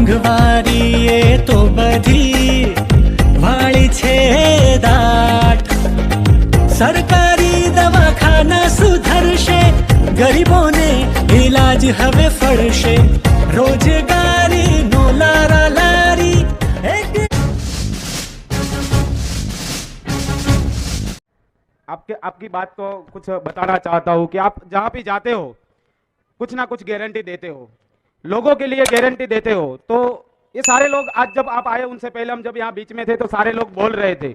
મોંઘવારી એ તો બધી વાળી છે દાટ. સરકારી દવાખાના સુધરશે, ગરીબોને ઈલાજ હવે ફળશે. રોજગારી નો લારા લારી आपकी बात को कुछ बताना चाहता हूँ कि आप जहाँ भी जाते हो कुछ ना कुछ गारंटी देते हो, लोगों के लिए गारंटी देते हो. तो ये सारे लोग आज जब आप आए उनसे पहले हम जब यहाँ बीच में थे तो सारे लोग बोल रहे थे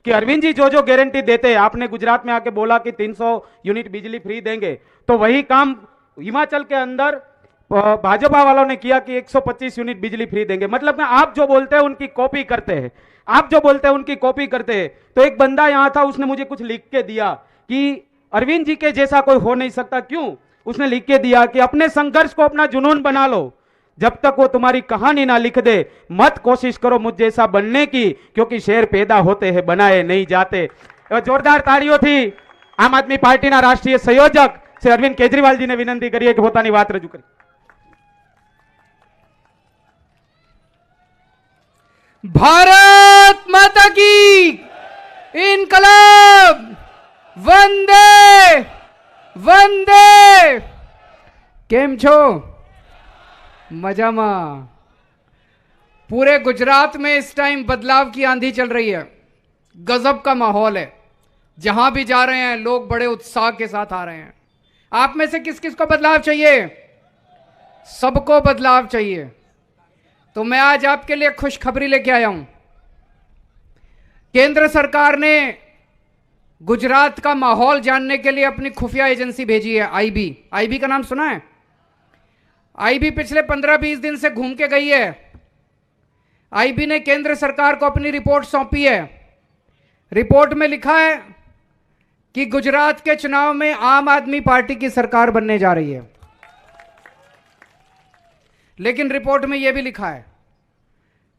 कि अरविंद जी जो जो गारंटी देते हैं, आपने गुजरात में आके बोला कि 300 यूनिट बिजली फ्री देंगे, तो वही काम हिमाचल के अंदर भाजपा वालों ने किया कि 125 यूनिट बिजली फ्री देंगे. मतलब आप जो बोलते हैं उनकी कॉपी करते हैं, आप जो बोलते हैं उनकी कॉपी करते हैं. तो एक बंदा यहां था, उसने मुझे कुछ लिख के दिया कि अरविंद जी के जैसा कोई हो नहीं सकता. क्यों? उसने लिख के दिया कि अपने संघर्ष को अपना जुनून बना लो, जब तक वो तुम्हारी कहानी ना लिख दे मत कोशिश करो मुझ जैसा बनने की, क्योंकि शेर पैदा होते हैं बनाए नहीं जाते. जोरदार ताળીઓથી આમ આદમી પાર્ટીના રાષ્ટ્રીય સંયોજક શ્રી અરવિંદ કેજરીવાલજીને વિનંતી કરીએ કે પોતાની વાત રજૂ કરે. भारत माता की इनकलाब, वंदे वंदे. केम छो? मजामा. पूरे गुजरात में इस टाइम बदलाव की आंधी चल रही है, गजब का माहौल है. जहां भी जा रहे हैं लोग बड़े उत्साह के साथ आ रहे हैं. आप में से किस किस को बदलाव चाहिए? सबको बदलाव चाहिए. तो मैं आज आपके लिए खुशखबरी लेके आया हूं. केंद्र सरकार ने गुजरात का माहौल जानने के लिए अपनी खुफिया एजेंसी भेजी है, आईबी. आईबी का नाम सुना है? आईबी पिछले 15-20 दिन से घूम के गई है. आईबी ने केंद्र सरकार को अपनी रिपोर्ट सौंपी है. रिपोर्ट में लिखा है कि गुजरात के चुनाव में आम आदमी पार्टी की सरकार बनने जा रही है. लेकिन रिपोर्ट में यह भी लिखा है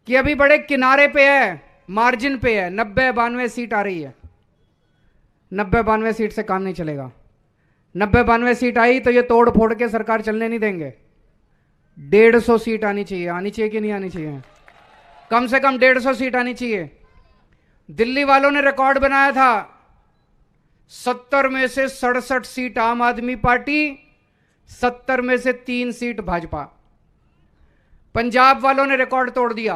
कि अभी बड़े किनारे पे है, मार्जिन पे है. 90-92 सीट आ रही है. 90-92 सीट से काम नहीं चलेगा. 90-92 सीट आई तो ये तोड़ फोड़ के सरकार चलने नहीं देंगे. 150 सीट आनी चाहिए. आनी चाहिए कि नहीं आनी चाहिए? कम से कम 150 सीट आनी चाहिए. दिल्ली वालों ने रिकॉर्ड बनाया था, 70 में से 67 सीट आम आदमी पार्टी, 70 में से 3 सीट भाजपा. पंजाब वालों ने रिकॉर्ड तोड़ दिया,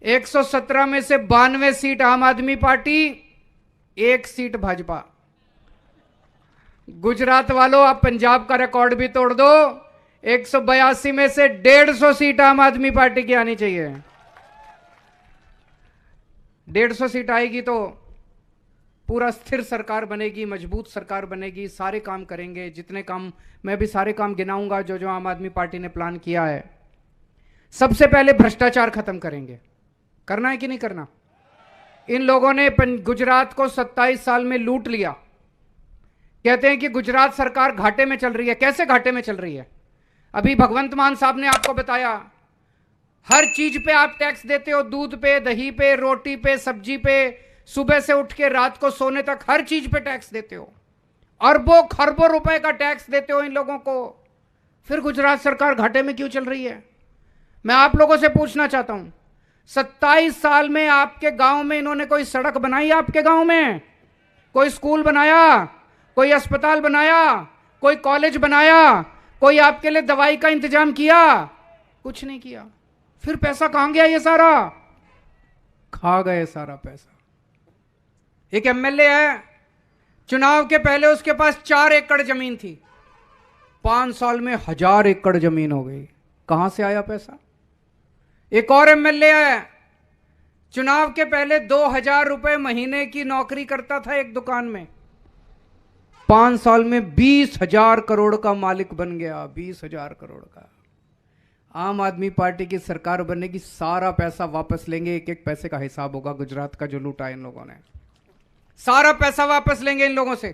117 में से 92 सीट आम आदमी पार्टी, 1 सीट भाजपा. गुजरात वालों आप पंजाब का रिकॉर्ड भी तोड़ दो, 182 में से 150 सीट आम आदमी पार्टी की आनी चाहिए. 150 सीट आएगी तो पूरा स्थिर सरकार बनेगी, मजबूत सरकार बनेगी. सारे काम करेंगे, जितने काम, मैं भी सारे काम गिनाऊंगा जो जो आम आदमी पार्टी ने प्लान किया है. सबसे पहले भ्रष्टाचार खत्म करेंगे. करना है कि नहीं करना? इन लोगों ने गुजरात को 27 साल में लूट लिया. कहते हैं कि गुजरात सरकार घाटे में चल रही है. कैसे घाटे में चल रही है? अभी भगवंत मान साहब ने आपको बताया, हर चीज पे आप टैक्स देते हो. दूध पे, दही पे, रोटी पे, सब्जी पे, सुबह से उठ के रात को सोने तक हर चीज पे टैक्स देते हो. अरबों खरबों रुपए का टैक्स देते हो इन लोगों को. फिर गुजरात सरकार घाटे में क्यों चल रही है? मैं आप लोगों से पूछना चाहता हूं, 27 साल में आपके गांव में इन्होंने कोई सड़क बनाई? आपके गांव में कोई स्कूल बनाया? कोई अस्पताल बनाया? कोई कॉलेज बनाया? कोई आपके लिए दवाई का इंतजाम किया? कुछ नहीं किया. फिर पैसा कहां गया? ये सारा खा गए सारा पैसा. एक एमएलए है, चुनाव के पहले उसके पास 4 एकड़ जमीन थी, 5 साल में 1000 एकड़ जमीन हो गई. कहां से आया पैसा? एक और एमएलए है, चुनाव के पहले 2000 रुपए महीने की नौकरी करता था एक दुकान में, 5 साल में 20,000 करोड़ का मालिक बन गया. 20,000 करोड़ का. आम आदमी पार्टी की सरकार बनने की, सारा पैसा वापस लेंगे. एक एक पैसे का हिसाब होगा. गुजरात का जो लूटा इन लोगों ने, सारा पैसा वापस लेंगे इन लोगों से.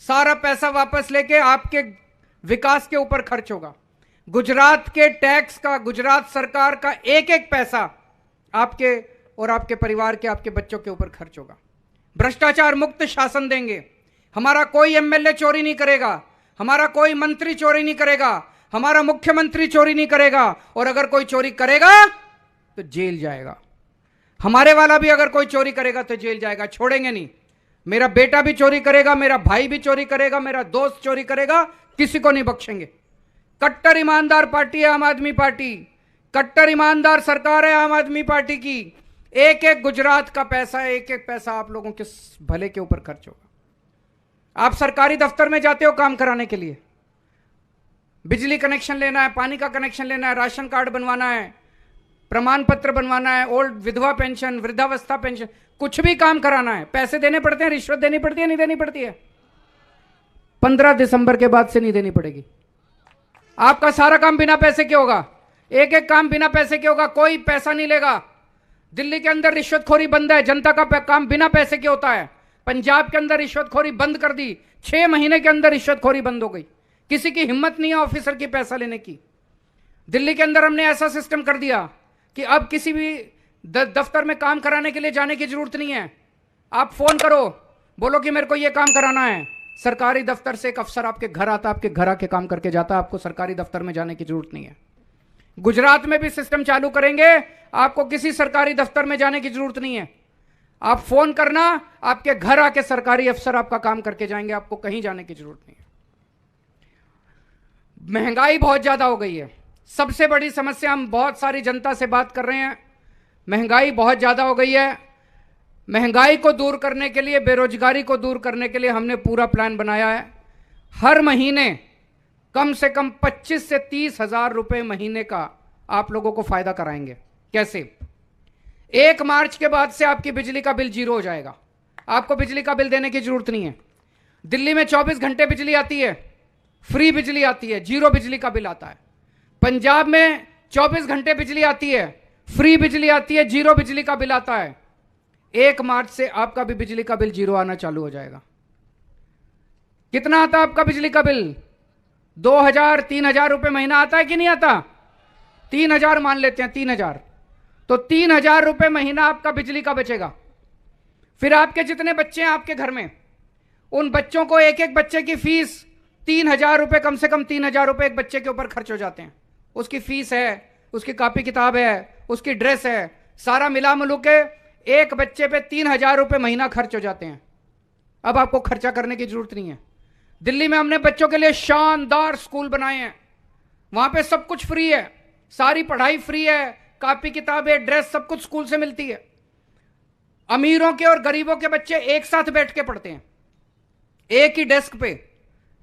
सारा पैसा वापस लेके आपके विकास के ऊपर खर्च होगा. गुजरात के टैक्स का, गुजरात सरकार का एक एक पैसा आपके और आपके परिवार के, आपके बच्चों के ऊपर खर्च होगा. भ्रष्टाचार मुक्त शासन देंगे. हमारा कोई एमएलए चोरी नहीं करेगा, हमारा कोई मंत्री चोरी नहीं करेगा, हमारा मुख्यमंत्री चोरी नहीं करेगा, और अगर कोई चोरी करेगा तो जेल जाएगा। हमारे वाला भी अगर कोई चोरी करेगा तो जेल जाएगा, छोड़ेंगे नहीं। मेरा बेटा भी चोरी करेगा, मेरा भाई भी चोरी करेगा, मेरा दोस्त चोरी करेगा, किसी को नहीं बख्शेंगे। कट्टर ईमानदार पार्टी है आम आदमी पार्टी, कट्टर ईमानदार सरकार है आम आदमी पार्टी की। एक एक गुजरात का पैसा, एक एक पैसा आप लोगों के भले के ऊपर खर्च होगा। आप सरकारी दफ्तर में जाते हो काम कराने के लिए, बिजली कनेक्शन लेना है, पानी का कनेक्शन लेना है, राशन कार्ड बनवाना है, प्रमाण पत्र बनवाना है, ओल्ड विधवा पेंशन, वृद्धावस्था पेंशन, कुछ भी काम कराना है, पैसे देने पड़ते हैं, रिश्वत देनी पड़ती है, नहीं देनी पड़ती है? 15 दिसंबर के बाद से नहीं देनी पड़ेगी। आपका सारा काम बिना पैसे के होगा, एक एक काम बिना पैसे के होगा, कोई पैसा नहीं लेगा। दिल्ली के अंदर रिश्वतखोरी बंद है, जनता का काम बिना पैसे के होता है। पंजाब के अंदर रिश्वतखोरी बंद कर दी, 6 महीने के अंदर रिश्वतखोरी बंद हो गई। किसी की हिम्मत नहीं है ऑफिसर की पैसा लेने की। दिल्ली के अंदर हमने ऐसा सिस्टम कर दिया कि अब किसी भी दफ्तर में काम कराने के लिए जाने की जरूरत नहीं है। आप फोन करो, बोलो कि मेरे को ये काम कराना है, सरकारी दफ्तर से एक अफसर आपके घर आता, आपके घर आके काम करके जाता, आपको सरकारी दफ्तर में जाने की जरूरत नहीं है। गुजरात में भी सिस्टम चालू करेंगे, आपको किसी सरकारी दफ्तर में जाने की जरूरत नहीं है। आप फोन करना, आपके घर आके सरकारी अफसर आपका काम करके जाएंगे, आपको कहीं जाने की जरूरत नहीं है। महंगाई बहुत ज्यादा हो गई है, सबसे बड़ी समस्या, हम बहुत सारी जनता से बात कर रहे हैं, महंगाई बहुत ज्यादा हो गई है। महंगाई को दूर करने के लिए, बेरोजगारी को दूर करने के लिए हमने पूरा प्लान बनाया है। हर महीने कम से कम 25 से 30 हजार रुपए महीने का आप लोगों को फायदा कराएंगे। कैसे? 1 मार्च के बाद से आपकी बिजली का बिल 0 हो जाएगा, आपको बिजली का बिल देने की जरूरत नहीं है। दिल्ली में 24 घंटे बिजली आती है, फ्री बिजली आती है, 0 बिजली का बिल आता है। पंजाब में 24 घंटे बिजली आती है, फ्री बिजली आती है, 0 बिजली का बिल आता है। 1 मार्च से आपका भी बिजली का बिल 0 आना चालू हो जाएगा। कितना आता है आपका बिजली का बिल? 2000 3000 रुपए महीना आता है कि नहीं आता? 3000 मान लेते हैं, 3000, तो 3000 रुपए महीना आपका बिजली का बचेगा। फिर आपके जितने बच्चे हैं आपके घर में, उन बच्चों को एक एक बच्चे की फीस 3000 रुपए, कम से कम 3000 रुपए एक बच्चे के ऊपर खर्च हो जाते हैं। उसकी फीस है, उसकी कॉपी किताब है, उसकी ड्रेस है, सारा मिला मिलू के एक बच्चे पे 3000 रुपए महीना खर्च हो जाते हैं। अब आपको खर्चा करने की जरूरत नहीं है। दिल्ली में हमने बच्चों के लिए शानदार स्कूल बनाए हैं, वहां पे सब कुछ फ्री है, सारी पढ़ाई फ्री है, कॉपी किताबें, ड्रेस, सब कुछ स्कूल से मिलती है। अमीरों के और गरीबों के बच्चे एक साथ बैठ के पढ़ते हैं, एक ही डेस्क पे।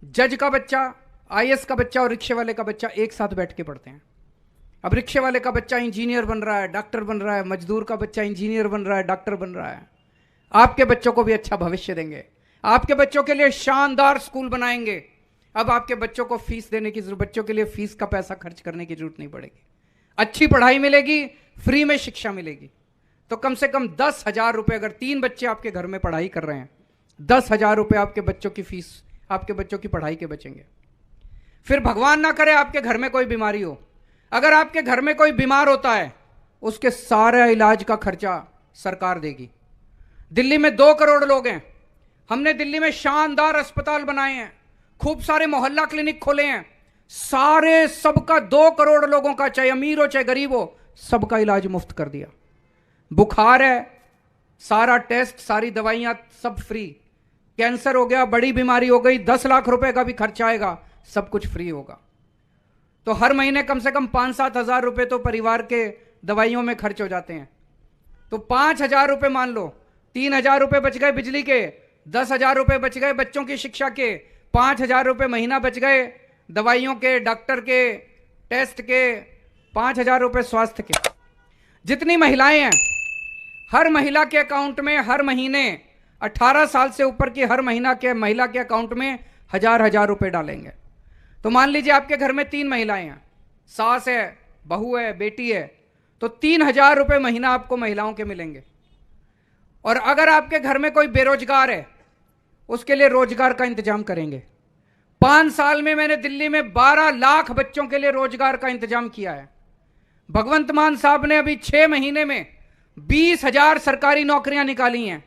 जज का बच्चा, आईएएस का बच्चा और रिक्शे वाले का बच्चा एक साथ बैठ के पढ़ते हैं। अब रिक्शे वाले का बच्चा इंजीनियर बन रहा है, डॉक्टर बन रहा है, मजदूर का बच्चा इंजीनियर बन रहा है, डॉक्टर बन रहा है। आपके बच्चों को भी अच्छा भविष्य देंगे, आपके बच्चों के लिए शानदार स्कूल बनाएंगे। अब आपके बच्चों को फीस देने की जरूरत, बच्चों के लिए फीस का पैसा खर्च करने की जरूरत नहीं पड़ेगी। अच्छी पढ़ाई मिलेगी, फ्री में शिक्षा मिलेगी। तो कम से कम 10,000 रुपए, अगर 3 बच्चे आपके घर में पढ़ाई कर रहे हैं, 10,000 रुपए आपके बच्चों की फीस, आपके बच्चों की पढ़ाई के बचेंगे। फिर भगवान ना करे आपके घर में कोई बीमारी हो, अगर आपके घर में कोई बीमार होता है, उसके सारे इलाज का खर्चा सरकार देगी। दिल्ली में 2 करोड़ लोग हैं, हमने दिल्ली में शानदार अस्पताल बनाए हैं, खूब सारे मोहल्ला क्लिनिक खोले हैं, सारे सबका 2 करोड़ लोगों का, चाहे अमीर हो चाहे गरीब हो, सबका इलाज मुफ्त कर दिया। बुखार है, सारा टेस्ट, सारी दवाइयां सब फ्री। कैंसर हो गया, बड़ी बीमारी हो गई, 10 लाख रुपए का भी खर्चा आएगा, सब कुछ फ्री होगा। तो हर महीने कम से कम 5-7 हजार रुपए तो परिवार के दवाइयों में खर्च हो जाते हैं। तो 5,000 रुपए मान लो, 3,000 रुपए बच गए बिजली के, 10,000 रुपए बच गए बच्चों की शिक्षा के, 5,000 रुपए महीना बच गए दवाइयों के, डॉक्टर के, टेस्ट के, 5,000 रुपए स्वास्थ्य के। जितनी महिलाएं हैं, हर महिला के अकाउंट में हर महीने 18 साल से ऊपर की हर महिला के अकाउंट में 1,000 रुपए डालेंगे। तो मान लीजिए आपके घर में 3 महिलाएं हैं, सास है, बहू है, बेटी है, तो 3,000 रुपए महीना आपको महिलाओं के मिलेंगे। और अगर आपके घर में कोई बेरोजगार है, उसके लिए रोजगार का इंतजाम करेंगे। 5 साल में मैंने दिल्ली में 12 लाख बच्चों के लिए रोजगार का इंतजाम किया है। भगवंत मान साहब ने अभी 6 महीने में 20,000 सरकारी नौकरियां निकाली हैं।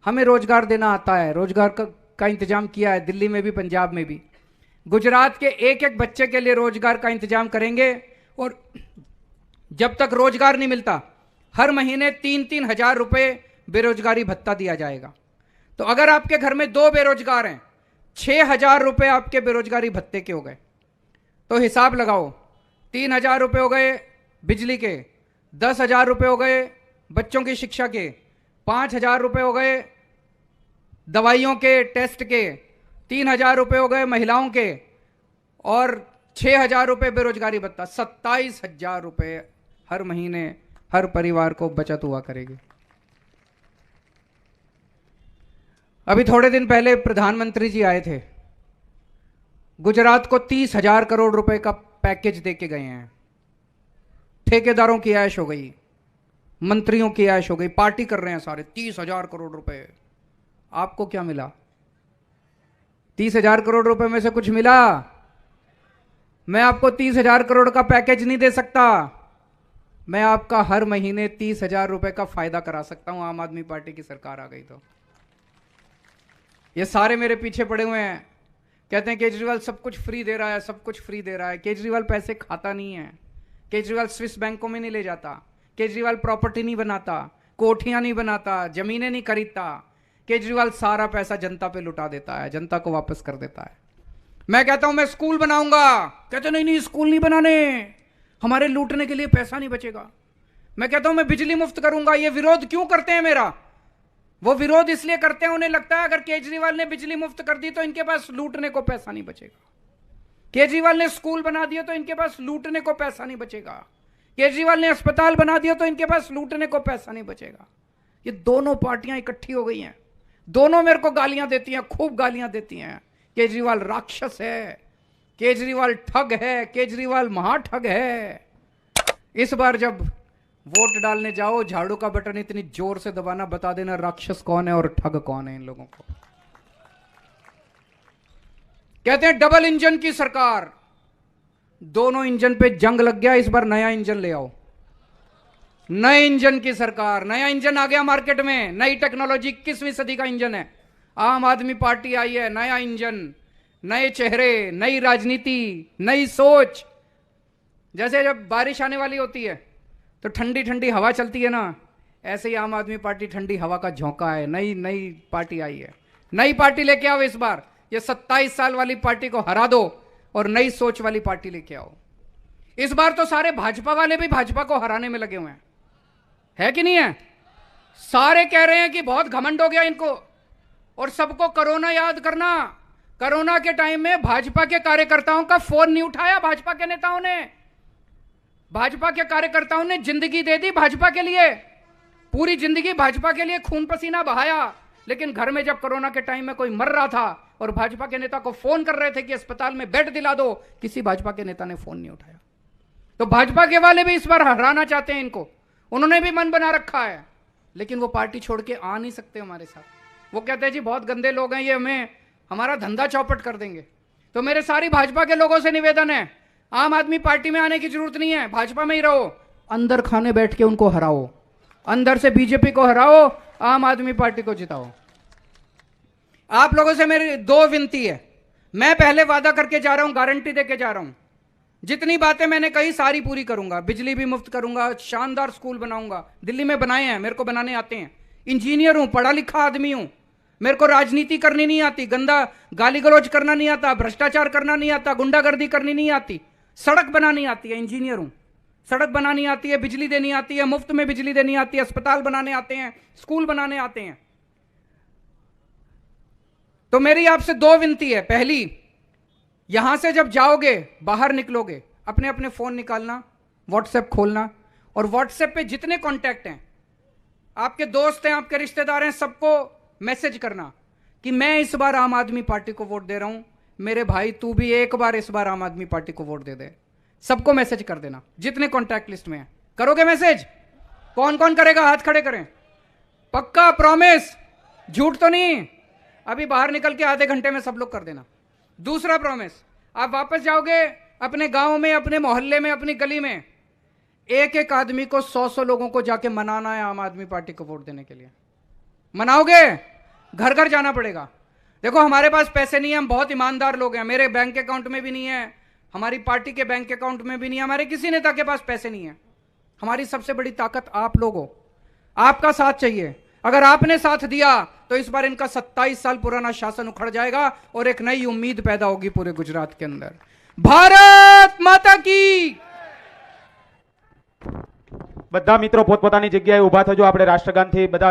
हमें रोजगार देना आता है, रोजगार का इंतजाम किया है, दिल्ली में भी, पंजाब में भी। गुजरात के एक एक बच्चे के लिए रोजगार का इंतजाम करेंगे। और जब तक रोजगार नहीं मिलता हर महीने 3-3 हजार रुपए बेरोजगारी भत्ता दिया जाएगा। तो अगर आपके घर में 2 बेरोजगार हैं, 6,000 रुपए आपके बेरोजगारी भत्ते के हो गए। तो हिसाब लगाओ, 3,000 रुपए हो गए बिजली के, 10,000 रुपए हो गए बच्चों की शिक्षा के, 5,000 रुपए हो गए दवाइयों के टेस्ट के, 3,000 रुपए हो गए महिलाओं के, और 6,000 रुपए बेरोजगारी भत्ता। 27,000 रुपए हर महीने हर परिवार को बचत हुआ करेगी। अभी थोड़े दिन पहले प्रधानमंत्री जी आए थे, गुजरात को 30,000 करोड़ रुपए का पैकेज देके गए हैं। ठेकेदारों की ऐश हो गई, मंत्रियों की ऐश हो गई, पार्टी कर रहे हैं सारे। 30,000 करोड़ रुपए। आपको क्या मिला? 30,000 करोड़ रुपए में से कुछ मिला? मैं आपको 30,000 करोड़ का पैकेज नहीं दे सकता। मैं आपका हर महीने 30,000 रुपए का फायदा करा सकता हूं। आम आदमी पार्टी की सरकार आ गई तो ये सारे मेरे पीछे पड़े हुए हैं, कहते हैं केजरीवाल सब कुछ फ्री दे रहा है, सब कुछ फ्री दे रहा है। केजरीवाल पैसे खाता नहीं है, केजरीवाल स्विस बैंकों में नहीं ले जाता, केजरीवाल प्रॉपर्टी नहीं बनाता, कोठियां नहीं बनाता, जमीनें नहीं खरीदता। केजरीवाल सारा पैसा जनता पे लुटा देता है, जनता को वापस कर देता है। मैं कहता हूं मैं स्कूल बनाऊंगा, कहते नहीं नहीं स्कूल नहीं बनाने, हमारे लूटने के लिए पैसा नहीं बचेगा। मैं कहता हूं मैं बिजली मुफ्त करूंगा। ये विरोध क्यों करते हैं मेरा? वो विरोध इसलिए करते हैं, उन्हें लगता है अगर केजरीवाल ने बिजली मुफ्त कर दी तो इनके पास लूटने को पैसा नहीं बचेगा। केजरीवाल ने स्कूल बना दिया तो इनके पास लूटने को पैसा नहीं बचेगा। केजरीवाल ने अस्पताल बना दिया तो इनके पास लूटने को पैसा नहीं बचेगा। ये दोनों पार्टियां इकट्ठी हो गई हैं, दोनों मेरे को गालियां देती हैं, खूब गालियां देती हैं। केजरीवाल राक्षस है, केजरीवाल ठग है, केजरीवाल महाठग है। इस बार जब वोट डालने जाओ, झाड़ू का बटन इतनी जोर से दबाना, बता देना राक्षस कौन है और ठग कौन है इन लोगों को। कहते हैं डबल इंजन की सरकार, दोनों इंजन पे जंग लग गया। इस बार नया इंजन ले आओ, नए इंजन की सरकार। नया इंजन आ गया मार्केट में, नई टेक्नोलॉजी, 21वीं सदी का इंजन है। आम आदमी पार्टी आई है, नया इंजन, नए चेहरे, नई राजनीति, नई सोच। जैसे जब बारिश आने वाली होती है तो ठंडी ठंडी हवा चलती है ना, ऐसे ही आम आदमी पार्टी ठंडी हवा का झोंका है। नई नई पार्टी आई है, नई पार्टी लेके आओ। इस बार ये 27 साल वाली पार्टी को हरा दो और नई सोच वाली पार्टी लेके आओ। इस बार तो सारे भाजपा वाले भी भाजपा को हराने में लगे हुए हैं, है कि नहीं है? सारे कह रहे हैं कि बहुत घमंड हो गया इनको, और सबको कोरोना याद करना। कोरोना के टाइम में भाजपा के कार्यकर्ताओं का फोन नहीं उठाया भाजपा के नेताओं ने। भाजपा के कार्यकर्ताओं ने जिंदगी दे दी भाजपा के लिए, पूरी जिंदगी भाजपा के लिए खून पसीना बहाया। लेकिन घर में जब कोरोना के टाइम में कोई मर रहा था और भाजपा के नेता को फोन कर रहे थे कि अस्पताल में बेड दिला दो, किसी भाजपा के नेता ने फोन नहीं उठाया। तो भाजपा के वाले भी इस बार हराना चाहते हैं इनको, उन्होंने भी मन बना रखा है, लेकिन वो पार्टी छोड़ के आ नहीं सकते हमारे साथ। वो कहते हैं जी बहुत गंदे लोग हैं, ये हमें हमारा धंधा चौपट कर देंगे। तो मेरे सारी भाजपा के लोगों से निवेदन है, आम आदमी पार्टी में आने की जरूरत नहीं है, भाजपा में ही रहो, अंदर खाने बैठ के उनको हराओ, अंदर से बीजेपी को हराओ, आम आदमी पार्टी को जिताओ। आप लोगों से मेरी 2 विनती है। मैं पहले वादा करके जा रहा हूं, गारंटी देके जा रहा हूं, जितनी बातें मैंने कही सारी पूरी करूंगा। बिजली भी मुफ्त करूंगा, शानदार स्कूल बनाऊंगा, दिल्ली में बनाए हैं, मेरे को बनाने आते हैं। इंजीनियर हूं, पढ़ा लिखा आदमी हूं, मेरे को राजनीति करनी नहीं आती, गंदा गाली गलौज करना नहीं आता, भ्रष्टाचार करना नहीं आता, गुंडागर्दी करनी नहीं आती, सड़क बनानी आती है। इंजीनियर हूं, सड़क बनानी आती है, बिजली देनी आती है, मुफ्त में बिजली देनी आती है, अस्पताल बनाने आते हैं, स्कूल बनाने आते हैं। तो मेरी आपसे 2 विनती है। पहली, यहां से जब जाओगे, बाहर निकलोगे, अपने अपने फोन निकालना, व्हाट्सएप खोलना, और व्हाट्सएप पे जितने कॉन्टैक्ट हैं, आपके दोस्त हैं, आपके रिश्तेदार हैं, सबको मैसेज करना कि मैं इस बार आम आदमी पार्टी को वोट दे रहा हूं, मेरे भाई तू भी एक बार इस बार आम आदमी पार्टी को वोट दे दे। सबको मैसेज कर देना, जितने कॉन्टैक्ट लिस्ट में है। करोगे मैसेज? कौन कौन करेगा? हाथ खड़े करें। पक्का? प्रॉमिस? झूठ तो नहीं? अभी बाहर निकल के आधे घंटे में सब लोग कर देना। दूसरा प्रॉमिस, आप वापस जाओगे अपने गांव में, अपने मोहल्ले में, अपनी गली में, एक एक आदमी को 100-100 लोगों को जाके मनाना है आम आदमी पार्टी को वोट देने के लिए। मनाओगे? घर घर जाना पड़ेगा। देखो हमारे पास पैसे नहीं है, हम बहुत ईमानदार लोग हैं, मेरे बैंक अकाउंट में भी नहीं है, हमारी पार्टी के बैंक अकाउंट में भी नहीं है, हमारे किसी नेता के पास पैसे नहीं है। हमारी सबसे बड़ी ताकत आप लोग हो, आपका साथ चाहिए। अगर आपने साथ दिया तो इस बार इनका 27 साल पुराना शासन उखड़ जाएगा और एक नई उम्मीद पैदा होगी पूरे गुजरात के अंदर। भारत माता की। બધા મિત્રો પોતપોતાની જગ્યાએ ઊભા થજો, આપણે રાષ્ટ્રગાનથી બધા